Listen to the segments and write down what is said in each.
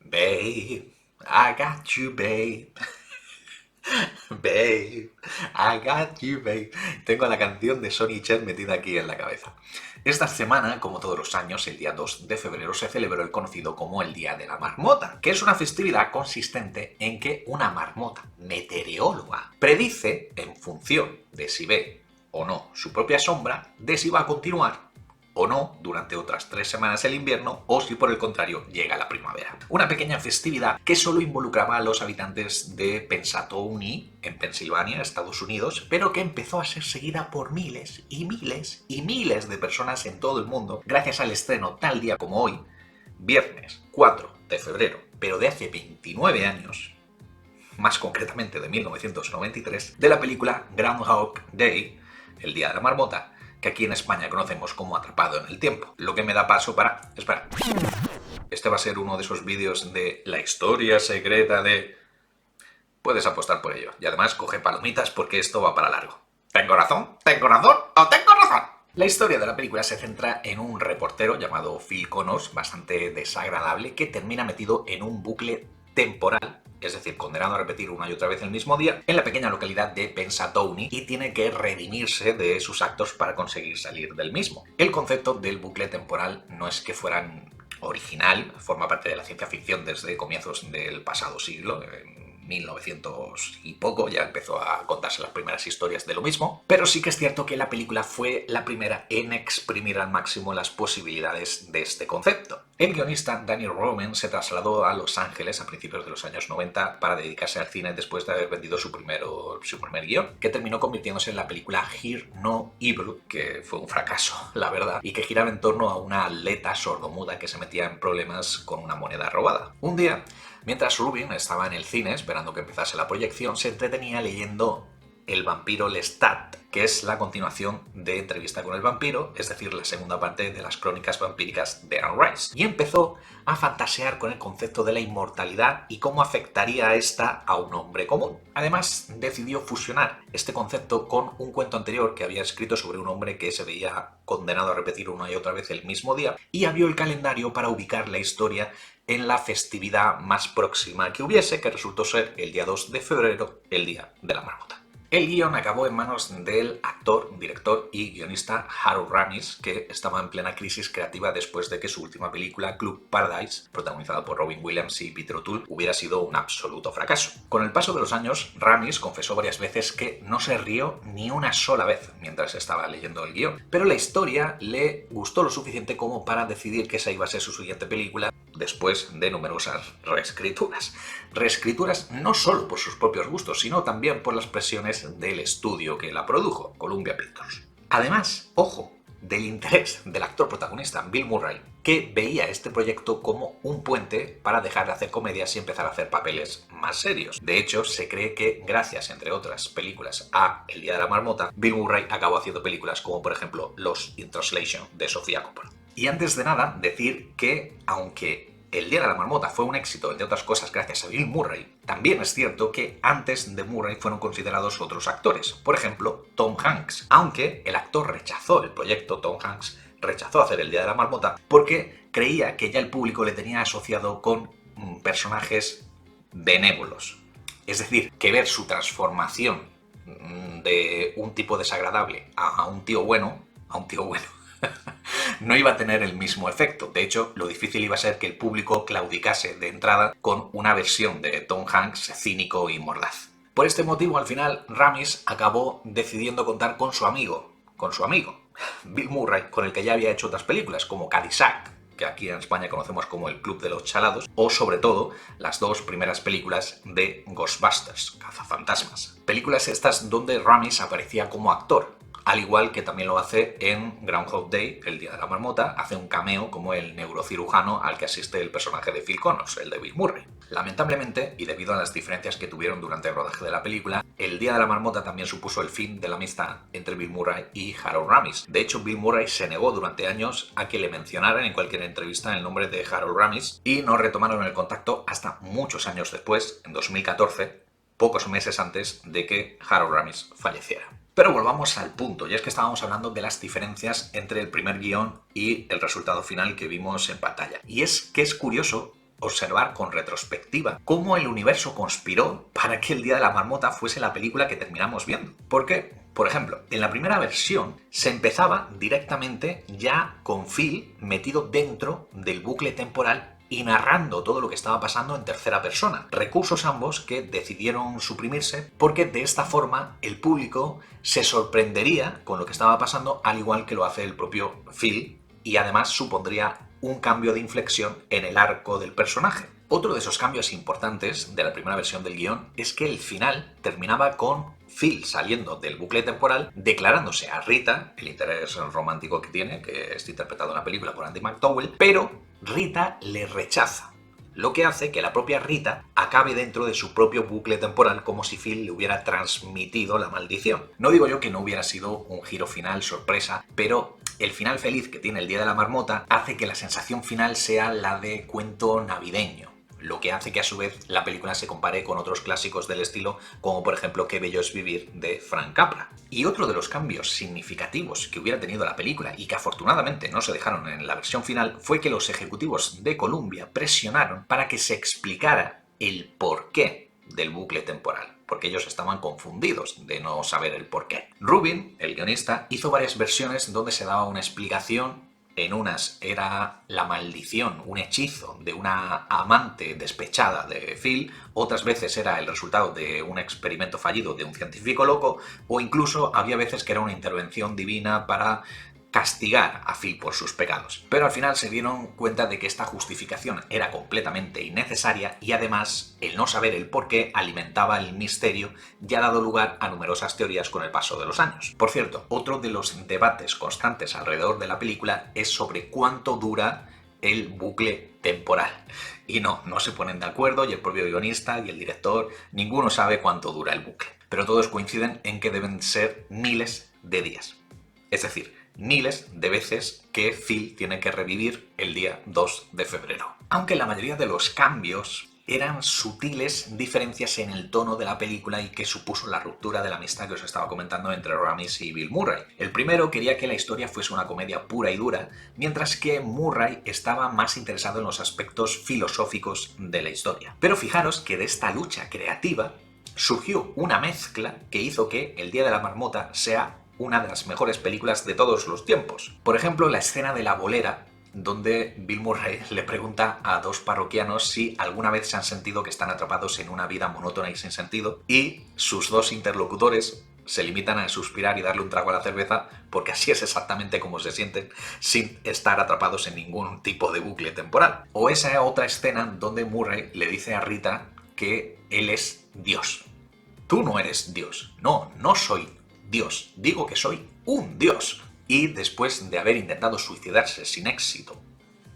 Babe, I got you, babe. Babe, I got you, babe. Tengo la canción de Sonny Cher metida aquí en la cabeza. Esta semana, como todos los años, el día 2 de febrero se celebró el conocido como el Día de la Marmota, que es una festividad consistente en que una marmota meteoróloga predice, en función de si ve o no su propia sombra, de si va a continuar o no durante otras 3 semanas el invierno o si por el contrario llega la primavera. Una pequeña festividad que solo involucraba a los habitantes de Pennsauken, en Pensilvania, Estados Unidos, pero que empezó a ser seguida por miles y miles y miles de personas en todo el mundo gracias al estreno tal día como hoy, viernes 4 de febrero, pero de hace 29 años, más concretamente de 1993, de la película Groundhog Day, el Día de la Marmota, que aquí en España conocemos como Atrapado en el Tiempo. Lo que me da paso para... Espera. Este va a ser uno de esos vídeos de la historia secreta de... Puedes apostar por ello. Y además coge palomitas porque esto va para largo. ¿Tengo razón? ¿Tengo razón? ¿O tengo razón? La historia de la película se centra en un reportero llamado Phil Connors, bastante desagradable, que termina metido en un bucle temporal, es decir, condenado a repetir una y otra vez el mismo día, en la pequeña localidad de Pennsauken y tiene que redimirse de sus actos para conseguir salir del mismo. El concepto del bucle temporal no es que fueran original, forma parte de la ciencia ficción desde comienzos del pasado siglo, en 1900 y poco ya empezó a contarse las primeras historias de lo mismo, pero sí que es cierto que la película fue la primera en exprimir al máximo las posibilidades de este concepto. El guionista Daniel Roman se trasladó a Los Ángeles a principios de los años 90 para dedicarse al cine después de haber vendido su primer guión, que terminó convirtiéndose en la película Hear No Evil, que fue un fracaso, la verdad, y que giraba en torno a una atleta sordomuda que se metía en problemas con una moneda robada. Un día, mientras Rubin estaba en el cine esperando que empezase la proyección, se entretenía leyendo El vampiro Lestat, que es la continuación de Entrevista con el vampiro, es decir, la segunda parte de las crónicas vampíricas de Anne Rice. Y empezó a fantasear con el concepto de la inmortalidad y cómo afectaría a esta a un hombre común. Además, decidió fusionar este concepto con un cuento anterior que había escrito sobre un hombre que se veía condenado a repetir una y otra vez el mismo día, y abrió el calendario para ubicar la historia en la festividad más próxima que hubiese, que resultó ser el día 2 de febrero, el Día de la Marmota. El guión acabó en manos del actor, director y guionista Harold Ramis, que estaba en plena crisis creativa después de que su última película, Club Paradise, protagonizada por Robin Williams y Peter O'Toole, hubiera sido un absoluto fracaso. Con el paso de los años, Ramis confesó varias veces que no se rió ni una sola vez mientras estaba leyendo el guión, pero la historia le gustó lo suficiente como para decidir que esa iba a ser su siguiente película, después de numerosas reescrituras. Reescrituras no solo por sus propios gustos, sino también por las presiones del estudio que la produjo, Columbia Pictures. Además, ojo, del interés del actor protagonista Bill Murray, que veía este proyecto como un puente para dejar de hacer comedias y empezar a hacer papeles más serios. De hecho, se cree que gracias, entre otras películas, a El Día de la Marmota, Bill Murray acabó haciendo películas como por ejemplo Lost in Translation de Sofía Coppola. Y antes de nada, decir que, aunque El Día de la Marmota fue un éxito, entre otras cosas, gracias a Bill Murray, también es cierto que antes de Murray fueron considerados otros actores. Por ejemplo, Tom Hanks. Aunque el actor rechazó el proyecto, Tom Hanks rechazó hacer El Día de la Marmota porque creía que ya el público le tenía asociado con personajes benévolos. Es decir, que ver su transformación de un tipo desagradable a un tío bueno, no iba a tener el mismo efecto. De hecho, lo difícil iba a ser que el público claudicase de entrada con una versión de Tom Hanks cínico y mordaz. Por este motivo, al final, Ramis acabó decidiendo contar con su amigo, Bill Murray, con el que ya había hecho otras películas, como Caddyshack, que aquí en España conocemos como El Club de los Chalados, o sobre todo las dos primeras películas de Ghostbusters, Cazafantasmas. Películas estas donde Ramis aparecía como actor, al igual que también lo hace en Groundhog Day, El Día de la Marmota, hace un cameo como el neurocirujano al que asiste el personaje de Phil Connors, el de Bill Murray. Lamentablemente, y debido a las diferencias que tuvieron durante el rodaje de la película, El Día de la Marmota también supuso el fin de la amistad entre Bill Murray y Harold Ramis. De hecho, Bill Murray se negó durante años a que le mencionaran en cualquier entrevista el nombre de Harold Ramis y no retomaron el contacto hasta muchos años después, en 2014, pocos meses antes de que Harold Ramis falleciera. Pero volvamos al punto, y es que estábamos hablando de las diferencias entre el primer guión y el resultado final que vimos en pantalla. Y es que es curioso observar con retrospectiva cómo el universo conspiró para que El Día de la Marmota fuese la película que terminamos viendo. ¿Por qué? Por ejemplo, en la primera versión se empezaba directamente ya con Phil metido dentro del bucle temporal y narrando todo lo que estaba pasando en tercera persona. Recursos ambos que decidieron suprimirse porque de esta forma el público se sorprendería con lo que estaba pasando, al igual que lo hace el propio Phil, y además supondría un cambio de inflexión en el arco del personaje. Otro de esos cambios importantes de la primera versión del guión es que el final terminaba con Phil saliendo del bucle temporal, declarándose a Rita, el interés romántico que tiene, que está interpretado en la película por Andy McDowell, pero Rita le rechaza, lo que hace que la propia Rita acabe dentro de su propio bucle temporal como si Phil le hubiera transmitido la maldición. No digo yo que no hubiera sido un giro final sorpresa, pero el final feliz que tiene El Día de la Marmota hace que la sensación final sea la de cuento navideño, lo que hace que a su vez la película se compare con otros clásicos del estilo, como por ejemplo Qué bello es vivir de Frank Capra. Y otro de los cambios significativos que hubiera tenido la película y que afortunadamente no se dejaron en la versión final fue que los ejecutivos de Columbia presionaron para que se explicara el porqué del bucle temporal, porque ellos estaban confundidos de no saber el porqué. Rubin, el guionista, hizo varias versiones donde se daba una explicación. En unas era la maldición, un hechizo de una amante despechada de Phil, otras veces era el resultado de un experimento fallido de un científico loco, o incluso había veces que era una intervención divina para castigar a Phil por sus pecados. Pero al final se dieron cuenta de que esta justificación era completamente innecesaria y además el no saber el por qué alimentaba el misterio y ha dado lugar a numerosas teorías con el paso de los años. Por cierto, otro de los debates constantes alrededor de la película es sobre cuánto dura el bucle temporal. Y no se ponen de acuerdo, y el propio guionista y el director, ninguno sabe cuánto dura el bucle. Pero todos coinciden en que deben ser miles de días. Es decir, miles de veces que Phil tiene que revivir el día 2 de febrero. Aunque la mayoría de los cambios eran sutiles diferencias en el tono de la película y que supuso la ruptura de la amistad que os estaba comentando entre Ramis y Bill Murray. El primero quería que la historia fuese una comedia pura y dura, mientras que Murray estaba más interesado en los aspectos filosóficos de la historia. Pero fijaros que de esta lucha creativa surgió una mezcla que hizo que El Día de la Marmota sea una de las mejores películas de todos los tiempos. Por ejemplo, la escena de la bolera, donde Bill Murray le pregunta a dos parroquianos si alguna vez se han sentido que están atrapados en una vida monótona y sin sentido, y sus dos interlocutores se limitan a suspirar y darle un trago a la cerveza, porque así es exactamente como se sienten sin estar atrapados en ningún tipo de bucle temporal. O esa otra escena donde Murray le dice a Rita que él es Dios. Tú no eres Dios. No soy Dios. Digo que soy un Dios. Y después de haber intentado suicidarse sin éxito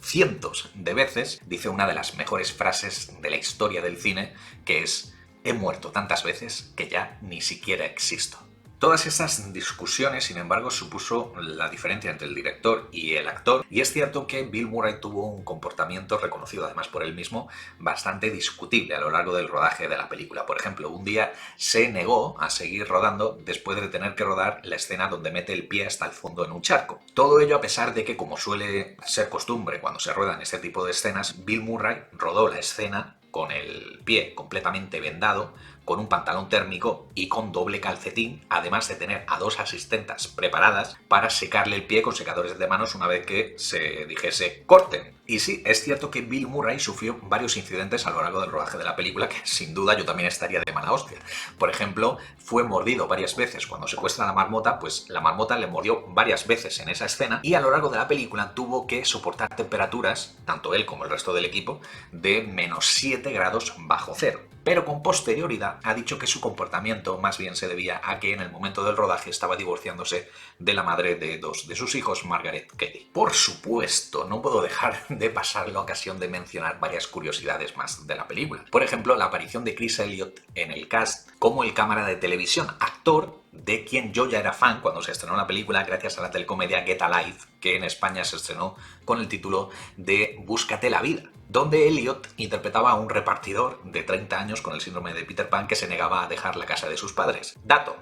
cientos de veces, dice una de las mejores frases de la historia del cine, que es: he muerto tantas veces que ya ni siquiera existo. Todas esas discusiones, sin embargo, supuso la diferencia entre el director y el actor, y es cierto que Bill Murray tuvo un comportamiento, reconocido además por él mismo, bastante discutible a lo largo del rodaje de la película. Por ejemplo, un día se negó a seguir rodando después de tener que rodar la escena donde mete el pie hasta el fondo en un charco. Todo ello a pesar de que, como suele ser costumbre cuando se ruedan este tipo de escenas, Bill Murray rodó la escena con el pie completamente vendado, con un pantalón térmico y con doble calcetín, además de tener a dos asistentas preparadas para secarle el pie con secadores de manos una vez que se dijese corten. Y sí, es cierto que Bill Murray sufrió varios incidentes a lo largo del rodaje de la película que sin duda yo también estaría de mala hostia. Por ejemplo, fue mordido varias veces cuando secuestra a la marmota, pues la marmota le mordió varias veces en esa escena y a lo largo de la película tuvo que soportar temperaturas, tanto él como el resto del equipo, de -7 grados bajo cero. Pero con posterioridad ha dicho que su comportamiento más bien se debía a que en el momento del rodaje estaba divorciándose de la madre de dos de sus hijos, Margaret Kelly. Por supuesto, no puedo dejar de pasar la ocasión de mencionar varias curiosidades más de la película. Por ejemplo, la aparición de Chris Elliott en el cast como el cámara de televisión, actor de quien yo ya era fan cuando se estrenó la película gracias a la telecomedia Get Alive, que en España se estrenó con el título de Búscate la vida, donde Elliot interpretaba a un repartidor de 30 años con el síndrome de Peter Pan que se negaba a dejar la casa de sus padres. Dato: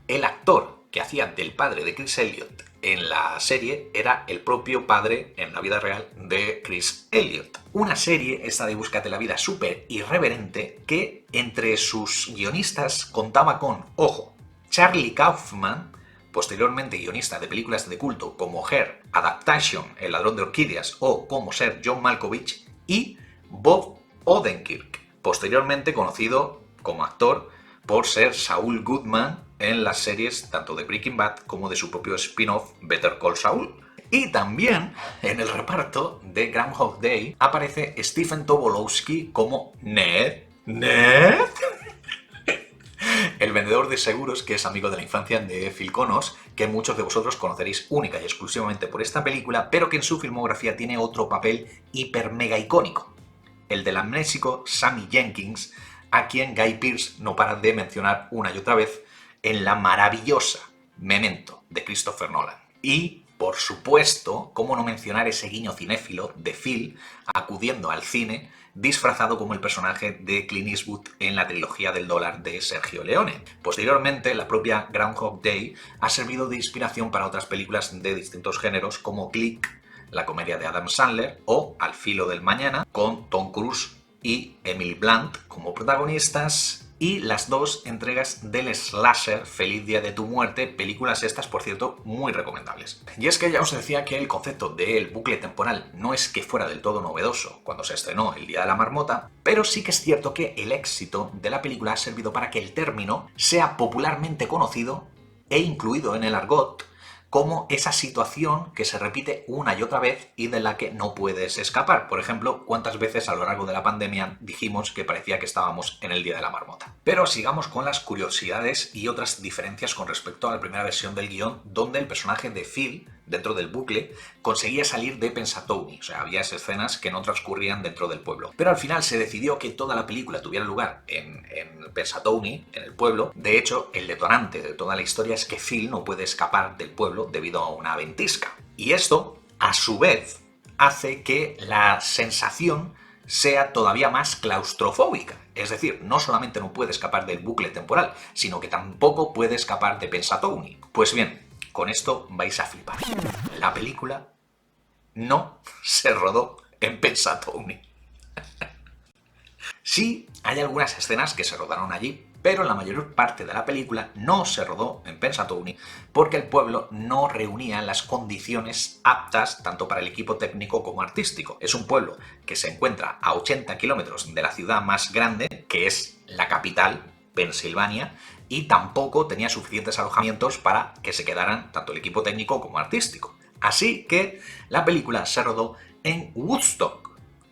el actor que hacía del padre de Chris Elliott en la serie era el propio padre en la vida real de Chris Elliott. Una serie, esta de Búscate la vida, súper irreverente, que entre sus guionistas contaba con, ojo, Charlie Kaufman, posteriormente guionista de películas de culto como Her, Adaptation, El ladrón de orquídeas o Cómo ser John Malkovich, y Bob Odenkirk, posteriormente conocido como actor por ser Saul Goodman en las series tanto de Breaking Bad como de su propio spin-off Better Call Saul. Y también en el reparto de Groundhog Day aparece Stephen Tobolowsky como Ned. ¿Ned? El vendedor de seguros que es amigo de la infancia de Phil Connors, que muchos de vosotros conoceréis única y exclusivamente por esta película, pero que en su filmografía tiene otro papel hiper mega icónico, el del amnésico Sammy Jenkins, a quien Guy Pearce no para de mencionar una y otra vez en la maravillosa Memento de Christopher Nolan. Y, por supuesto, cómo no mencionar ese guiño cinéfilo de Phil acudiendo al cine disfrazado como el personaje de Clint Eastwood en la trilogía del dólar de Sergio Leone. Posteriormente, la propia Groundhog Day ha servido de inspiración para otras películas de distintos géneros como Click, la comedia de Adam Sandler, o Al filo del mañana, con Tom Cruise y Emily Blunt como protagonistas, y las dos entregas del slasher Feliz día de tu muerte, películas estas, por cierto, muy recomendables. Y es que ya os decía que el concepto del bucle temporal no es que fuera del todo novedoso cuando se estrenó El día de la marmota, pero sí que es cierto que el éxito de la película ha servido para que el término sea popularmente conocido e incluido en el argot como esa situación que se repite una y otra vez y de la que no puedes escapar. Por ejemplo, cuántas veces a lo largo de la pandemia dijimos que parecía que estábamos en el día de la marmota. Pero sigamos con las curiosidades y otras diferencias con respecto a la primera versión del guión, donde el personaje de Phil, dentro del bucle, conseguía salir de Pensatoni. O sea, había escenas que no transcurrían dentro del pueblo. Pero al final se decidió que toda la película tuviera lugar en Pensatoni, en el pueblo. De hecho, el detonante de toda la historia es que Phil no puede escapar del pueblo debido a una ventisca. Y esto, a su vez, hace que la sensación sea todavía más claustrofóbica. Es decir, no solamente no puede escapar del bucle temporal, sino que tampoco puede escapar de Pensatoni. Pues bien, con esto vais a flipar. La película no se rodó en Pensatoni. Sí, hay algunas escenas que se rodaron allí, pero la mayor parte de la película no se rodó en Pensatoni porque el pueblo no reunía las condiciones aptas tanto para el equipo técnico como artístico. Es un pueblo que se encuentra a 80 kilómetros de la ciudad más grande, que es la capital, Pensilvania, y tampoco tenía suficientes alojamientos para que se quedaran tanto el equipo técnico como artístico. Así que la película se rodó en Woodstock,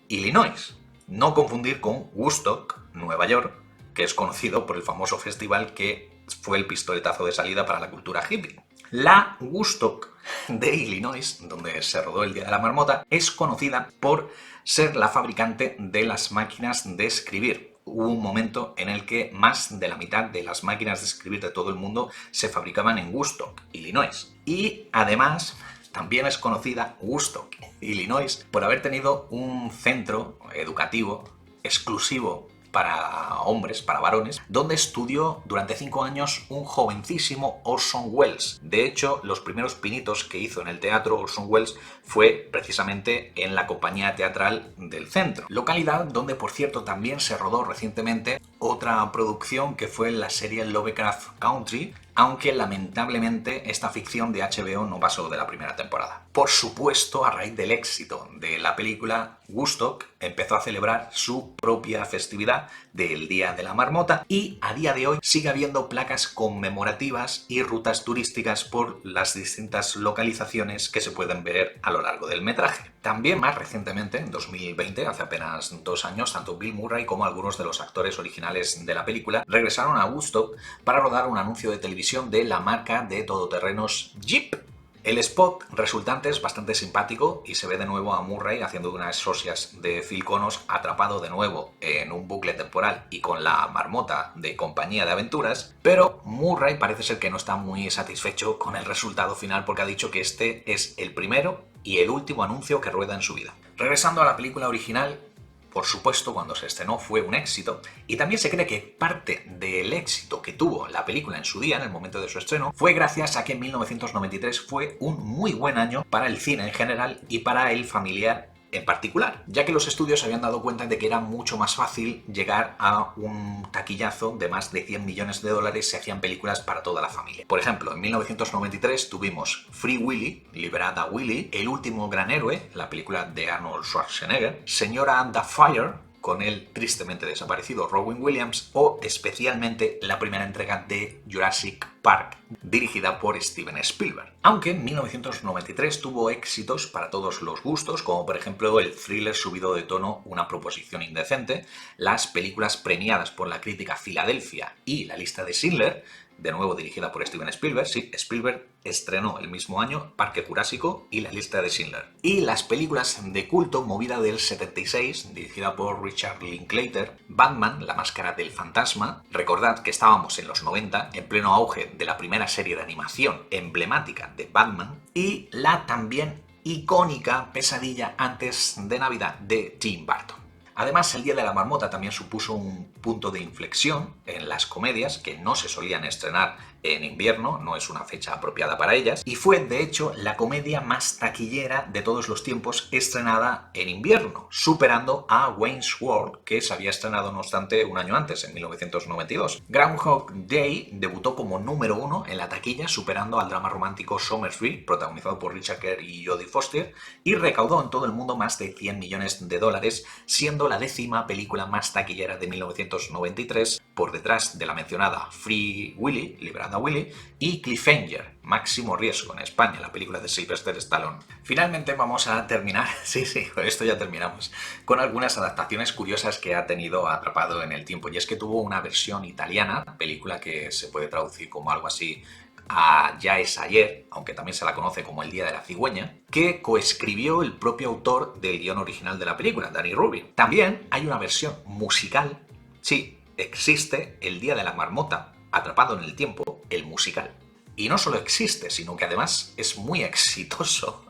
Illinois. No confundir con Woodstock, Nueva York, que es conocido por el famoso festival que fue el pistoletazo de salida para la cultura hippie. La Woodstock de Illinois, donde se rodó el Día de la Marmota, es conocida por ser la fabricante de las máquinas de escribir. Hubo un momento en el que más de la mitad de las máquinas de escribir de todo el mundo se fabricaban en Woodstock, Illinois. Y además también es conocida Woodstock, Illinois, por haber tenido un centro educativo exclusivo para hombres, para varones, donde estudió durante 5 años un jovencísimo Orson Welles. De hecho, los primeros pinitos que hizo en el teatro Orson Welles fue precisamente en la compañía teatral del centro. Localidad donde, por cierto, también se rodó recientemente otra producción que fue la serie Lovecraft Country, aunque lamentablemente esta ficción de HBO no pasó de la primera temporada. Por supuesto, a raíz del éxito de la película, Woodstock empezó a celebrar su propia festividad del Día de la Marmota y a día de hoy sigue habiendo placas conmemorativas y rutas turísticas por las distintas localizaciones que se pueden ver a lo largo del metraje. También más recientemente, en 2020, hace apenas 2 años, tanto Bill Murray como algunos de los actores originales de la película regresaron a Woodstock para rodar un anuncio de televisión de la marca de todoterrenos Jeep. El spot resultante es bastante simpático y se ve de nuevo a Murray haciendo unas socias de Phil Connors atrapado de nuevo en un bucle temporal y con la marmota de compañía de aventuras, pero Murray parece ser que no está muy satisfecho con el resultado final porque ha dicho que este es el primero y el último anuncio que rueda en su vida. Regresando a la película original, por supuesto, cuando se estrenó fue un éxito, y también se cree que parte del éxito que tuvo la película en su día, en el momento de su estreno, fue gracias a que 1993 fue un muy buen año para el cine en general y para el familiar en particular, ya que los estudios se habían dado cuenta de que era mucho más fácil llegar a un taquillazo de más de 100 millones de dólares si hacían películas para toda la familia. Por ejemplo, en 1993 tuvimos Free Willy, Liberada Willy, El último gran héroe, la película de Arnold Schwarzenegger, Señora and the Fire, con el tristemente desaparecido Robin Williams, o especialmente la primera entrega de Jurassic Park, dirigida por Steven Spielberg. Aunque en 1993 tuvo éxitos para todos los gustos, como por ejemplo el thriller subido de tono Una proposición indecente, las películas premiadas por la crítica Filadelfia y La lista de Schindler, de nuevo dirigida por Steven Spielberg. Sí, Spielberg estrenó el mismo año Parque Jurásico y La lista de Schindler. Y las películas de culto Movida del 76, dirigida por Richard Linklater, Batman, La máscara del fantasma. Recordad que estábamos en los 90, en pleno auge de la primera serie de animación emblemática de Batman, y la también icónica Pesadilla antes de Navidad de Tim Burton. Además, el Día de la Marmota también supuso un punto de inflexión en las comedias que no se solían estrenar en invierno, no es una fecha apropiada para ellas, y fue de hecho la comedia más taquillera de todos los tiempos estrenada en invierno, superando a Wayne's World, que se había estrenado no obstante un año antes, en 1992. Groundhog Day debutó como número 1 en la taquilla, superando al drama romántico Somersby, protagonizado por Richard Gere y Jodie Foster, y recaudó en todo el mundo más de 100 millones de dólares, siendo la 10ª película más taquillera de 1993, por detrás de la mencionada Free Willy, Liberada Willy, y Cliffhanger, Máximo Riesgo en España, la película de Sylvester Stallone. Finalmente vamos a terminar, sí, con esto ya terminamos, con algunas adaptaciones curiosas que ha tenido Atrapado en el Tiempo, y es que tuvo una versión italiana, película que se puede traducir como algo así a Ya es ayer, aunque también se la conoce como El día de la cigüeña, que coescribió el propio autor del guión original de la película, Danny Rubin. También hay una versión musical, sí, existe El día de la marmota, Atrapado en el Tiempo, el musical. Y no solo existe, sino que además es muy exitoso.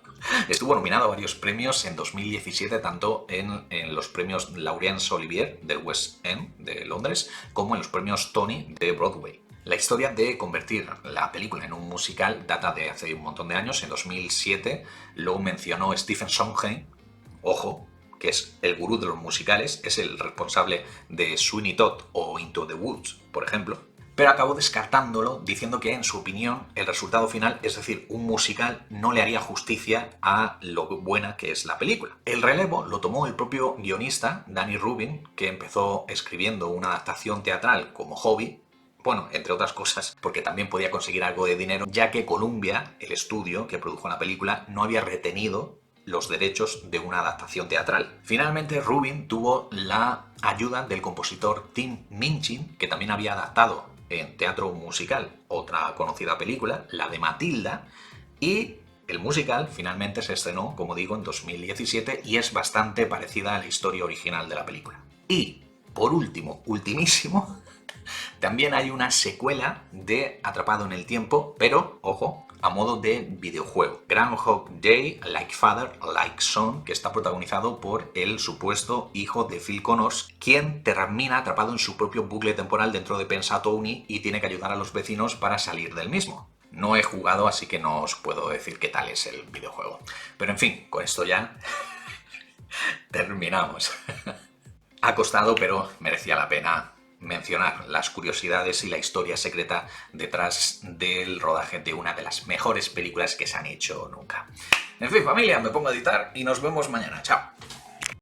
Estuvo nominado a varios premios en 2017, tanto en los premios Laurence Olivier del West End de Londres, como en los premios Tony de Broadway. La historia de convertir la película en un musical data de hace un montón de años. En 2007 lo mencionó Stephen Sondheim, ojo, que es el gurú de los musicales, es el responsable de Sweeney Todd o Into the Woods, por ejemplo, pero acabó descartándolo diciendo que, en su opinión, el resultado final, es decir, un musical, no le haría justicia a lo buena que es la película. El relevo lo tomó el propio guionista, Danny Rubin, que empezó escribiendo una adaptación teatral como hobby, bueno, entre otras cosas, porque también podía conseguir algo de dinero, ya que Columbia, el estudio que produjo la película, no había retenido los derechos de una adaptación teatral. Finalmente, Rubin tuvo la ayuda del compositor Tim Minchin, que también había adaptado en teatro musical otra conocida película, la de Matilda, y el musical finalmente se estrenó, como digo, en 2017 y es bastante parecida a la historia original de la película. Y, por último, ultimísimo, también hay una secuela de Atrapado en el Tiempo, pero, ojo, a modo de videojuego. Groundhog Day, Like Father, Like Son, que está protagonizado por el supuesto hijo de Phil Connors, quien termina atrapado en su propio bucle temporal dentro de Pennsatucky y tiene que ayudar a los vecinos para salir del mismo. No he jugado, así que no os puedo decir qué tal es el videojuego. Pero en fin, con esto ya terminamos. Ha costado, pero merecía la pena mencionar las curiosidades y la historia secreta detrás del rodaje de una de las mejores películas que se han hecho nunca. En fin, familia, me pongo a editar y nos vemos mañana. Chao.